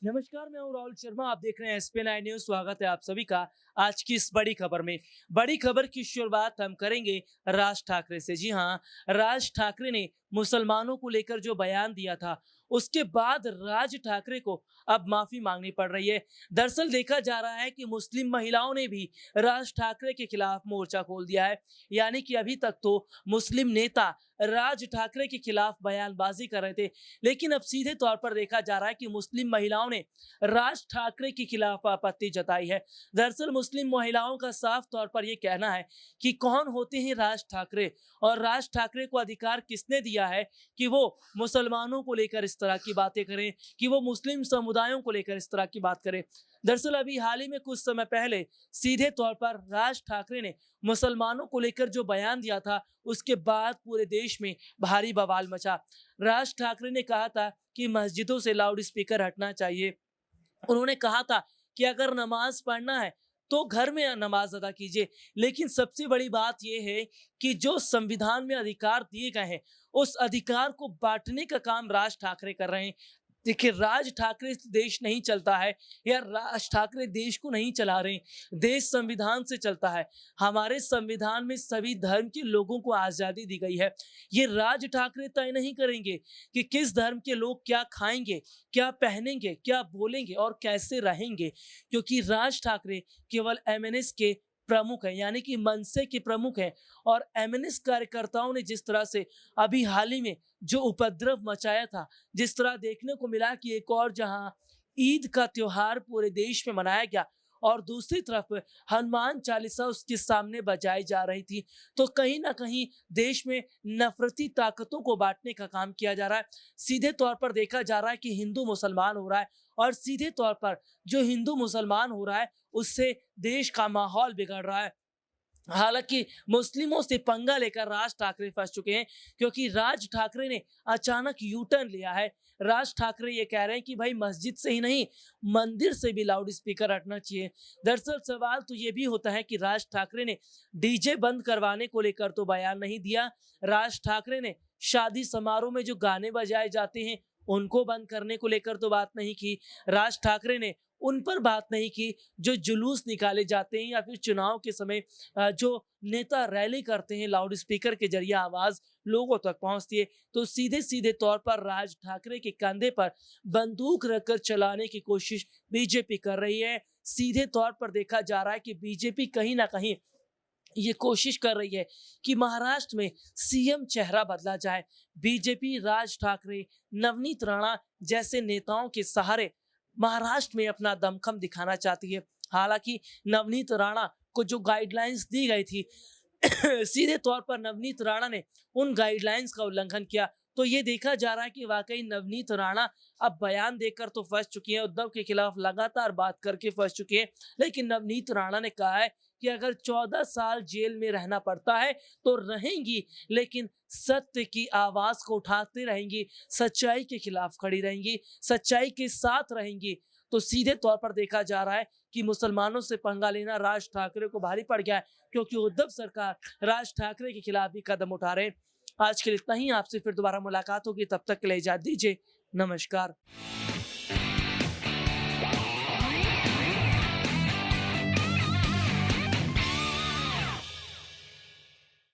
नमस्कार, मैं हूँ राहुल शर्मा। आप देख रहे हैं एसपी9 न्यूज। स्वागत है आप सभी का आज की इस बड़ी खबर में। बड़ी खबर की शुरुआत हम करेंगे राज ठाकरे से। जी हाँ, राज ठाकरे ने मुसलमानों को लेकर जो बयान दिया था, उसके बाद राज ठाकरे को अब माफी मांगनी पड़ रही है। दरअसल देखा जा रहा है कि मुस्लिम महिलाओं ने भी राज ठाकरे के खिलाफ मोर्चा खोल दिया है। यानी कि अभी तक तो मुस्लिम नेता राज ठाकरे के खिलाफ बयानबाजी कर रहे थे, लेकिन अब सीधे तौर पर देखा जा रहा है कि मुस्लिम महिलाओं ने राज ठाकरे के खिलाफ आपत्ति जताई है। दरअसल मुस्लिम महिलाओं का साफ तौर पर यह कहना है कि कौन होते हैं राज ठाकरे और राज ठाकरे को अधिकार किसने दिया है कि वो मुसलमानों को लेकर इस तरह की बातें करें, कि वो मुस्लिम समुदायों को लेकर इस तरह की बात करें। दरअसल अभी हाल ही में कुछ समय पहले सीधे तौर पर राज ठाकरे ने मुसलमानों को लेकर जो बयान दिया था, उसके बाद पूरे देश में भारी बवाल मचा। राज ठाकरे ने कहा था कि मस्जिदों से लाउड स्पीकर हटना चाहिए। उन्होंने कहा था कि अगर नमाज पढ़ना है तो घर में नमाज अदा कीजिए। लेकिन सबसे बड़ी बात यह है कि जो संविधान में अधिकार दिए गए हैं, उस अधिकार को बांटने का काम राज ठाकरे कर रहे हैं। देखिए, राज ठाकरे से देश नहीं चलता है या राज ठाकरे देश को नहीं चला रहे। देश संविधान से चलता है। हमारे संविधान में सभी धर्म के लोगों को आजादी दी गई है। ये राज ठाकरे तय नहीं करेंगे कि किस धर्म के लोग क्या खाएंगे, क्या पहनेंगे, क्या बोलेंगे और कैसे रहेंगे, क्योंकि राज ठाकरे केवल एमएनएस के प्रमुख हैं, यानी कि मनसे के प्रमुख हैं। और एमएनएस कार्यकर्ताओं ने जिस तरह से अभी हाल ही में जो उपद्रव मचाया था, जिस तरह देखने को मिला कि एक और जहां ईद का त्योहार पूरे देश में मनाया गया और दूसरी तरफ हनुमान चालीसा उसके सामने बजाई जा रही थी, तो कहीं ना कहीं देश में नफरती ताकतों को बांटने का काम किया जा रहा है। सीधे तौर पर देखा जा रहा है कि हिंदू मुसलमान हो रहा है और सीधे तौर पर जो हिंदू मुसलमान हो रहा है, उससे देश का माहौल बिगड़ रहा है। हालांकि मुस्लिमों से पंगा लेकर राज ठाकरे फंस चुके हैं, क्योंकि राज ठाकरे ने अचानक यू टर्न लिया है। राज ठाकरे ये कह रहे हैं कि भाई मस्जिद से ही नहीं, मंदिर से भी लाउड स्पीकर हटना चाहिए। दरअसल सवाल तो ये भी होता है कि राज ठाकरे ने डीजे बंद करवाने को लेकर तो बयान नहीं दिया। राज ठाकरे ने शादी समारोह में जो गाने बजाए जाते हैं, उनको बंद करने को लेकर तो बात नहीं की। राज ठाकरे ने उन पर बात नहीं की जो जुलूस निकाले जाते हैं या फिर चुनाव के समय जो नेता रैली करते हैं, लाउड स्पीकर के जरिए आवाज लोगों तक पहुंचती है। तो सीधे सीधे तौर पर राज ठाकरे के कंधे पर बंदूक रखकर चलाने की कोशिश बीजेपी कर रही है। सीधे तौर पर देखा जा रहा है कि बीजेपी कहीं ना कहीं ये कोशिश कर रही है कि महाराष्ट्र में सीएम चेहरा बदला जाए। बीजेपी राज ठाकरे, नवनीत राणा जैसे नेताओं के सहारे महाराष्ट्र में अपना दमखम दिखाना चाहती है। हालांकि नवनीत राणा को जो गाइडलाइंस दी गई थी सीधे तौर पर नवनीत राणा ने उन गाइडलाइंस का उल्लंघन किया। तो ये देखा जा रहा है कि वाकई नवनीत राणा अब बयान देकर तो फंस चुकी है, उद्धव के खिलाफ लगातार बात करके फंस चुकी है। लेकिन नवनीत राणा ने कहा है कि अगर 14 साल जेल में रहना पड़ता है तो रहेंगी, लेकिन सत्य की आवाज को उठाते रहेंगी, सच्चाई के खिलाफ खड़ी रहेंगी, सच्चाई के साथ रहेंगी। तो सीधे तौर पर देखा जा रहा है कि मुसलमानों से पंगा लेना राज ठाकरे को भारी पड़ गया है, क्योंकि उद्धव सरकार राज ठाकरे के खिलाफ भी कदम उठा रहे हैं। आज के लिए इतना ही। आपसे फिर दोबारा मुलाकात होगी, तब तक के लिए इजाजत दीजिए। नमस्कार।